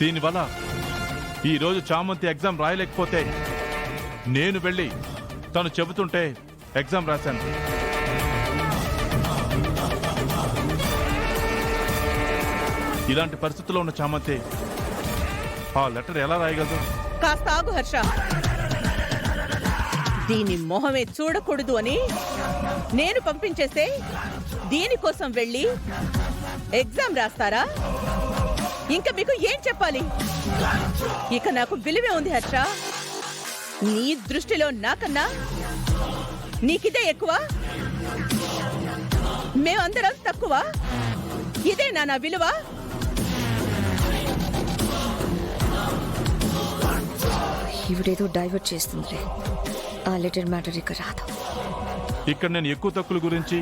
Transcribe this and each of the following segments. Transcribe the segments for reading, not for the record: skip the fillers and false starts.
దీనివల్ల ఈరోజు చామంతి ఎగ్జామ్ రాయలేకపోతే నేను వెళ్ళి తను చెబుతుంటే ఎగ్జామ్ రాశాను. ఇలాంటి పరిస్థితుల్లో ఉన్న చామంతి ఆ లెటర్ ఎలా రాయగలదు? కాస్త ఆగు హర్ష. దీని మొహమే చూడకూడదు అని నేను పంపించేస్తే దీనికోసం వెళ్ళి ఎగ్జామ్ రాస్తారా? ఇంకా మీకు ఏం చెప్పాలి? ఇక నాకు విలువే ఉంది హర్ష. నీ దృష్టిలో నాకన్నా నీకిదే ఎక్కువ, మేమందరం తక్కువ. ఇదేనా నా విలువ? ఇవిడేదో డైవర్ట్ చేస్తుందిలే. ఆ లెటర్ మ్యాటర్ ఇక రాదు. ఇక్కడ నేను ఎక్కువ తక్కువ గురించి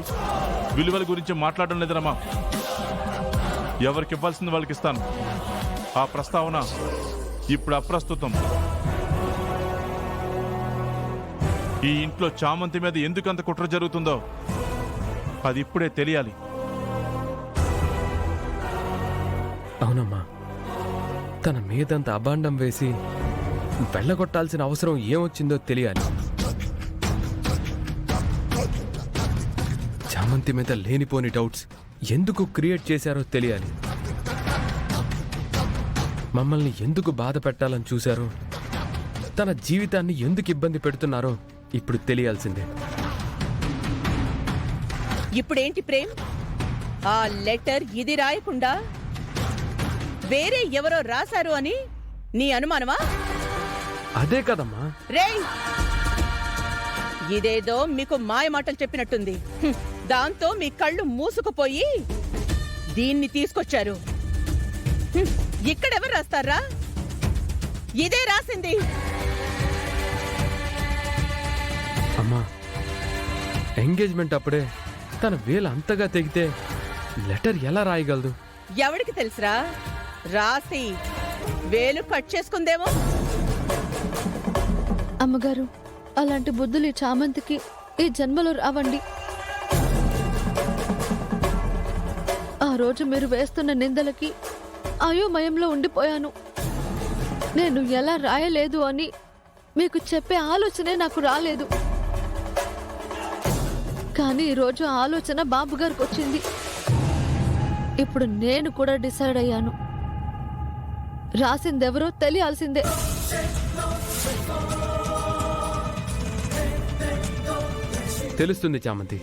విలువల గురించి మాట్లాడడం లేదమ్మా. ఎవరికి ఇవ్వాల్సింది వాళ్ళకి ఇస్తాను. ఆ ప్రస్తావన ఇప్పుడు అప్రస్తుతం. ఈ ఇంట్లో చామంతి మీద ఎందుకంత కుట్ర జరుగుతుందో అది ఇప్పుడే తెలియాలి. అవునమ్మా, తన మీదంత అబాండం వేసి వెళ్ళగొట్టాల్సిన అవసరం ఏమొచ్చిందో తెలియాలి. చామంతి మీద లేనిపోని డౌట్స్ ఎందుకు క్రియేట్ చేశారో తెలియాలి. మమ్మల్ని ఎందుకు బాధ పెట్టాలని చూశారో, తన జీవితాన్ని ఎందుకు ఇబ్బంది పెడుతున్నారో ఇప్పుడు తెలియాల్సిందే. ఇప్పుడేంటి ప్రేమ్? ఆ లెటర్ ఇది రాయకుండా వేరే ఎవరో రాశారు అని నీ అనుమానమా? అదే కదమ్మా. రేయ్, ఇదేదో మీకు మాయ మాటలు చెప్పినట్టుంది. దాంతో మీ కళ్ళు మూసుకుపోయి దీన్ని తీసుకొచ్చారు. ఇక్కడెవరు రాస్తారా? ఇదే రాసింది. అమ్మా, ఎంగేజ్మెంట్ అప్పుడే తన వేలు అంతగా తెగితే లెటర్ ఎలా రాయగలదు? ఎవడికి తెలుసురా? రాసి వేలు కట్ చేసుకుందేమో. అమ్మగారు, అలాంటి బుద్ధులు ఈ చామంతికి ఈ జన్మలో రావండి. ఆ రోజు మీరు వేస్తున్న నిందలకి అయోమయంలో ఉండిపోయాను. నేను ఎలా రాయలేదు అని మీకు చెప్పే ఆలోచనే నాకు రాలేదు. కానీ ఈరోజు ఆ ఆలోచన బాబుగారికి వచ్చింది. ఇప్పుడు నేను కూడా డిసైడ్ అయ్యాను. రాసిందెవరో తెలియాల్సిందే. తెలుస్తుంది చామంతి.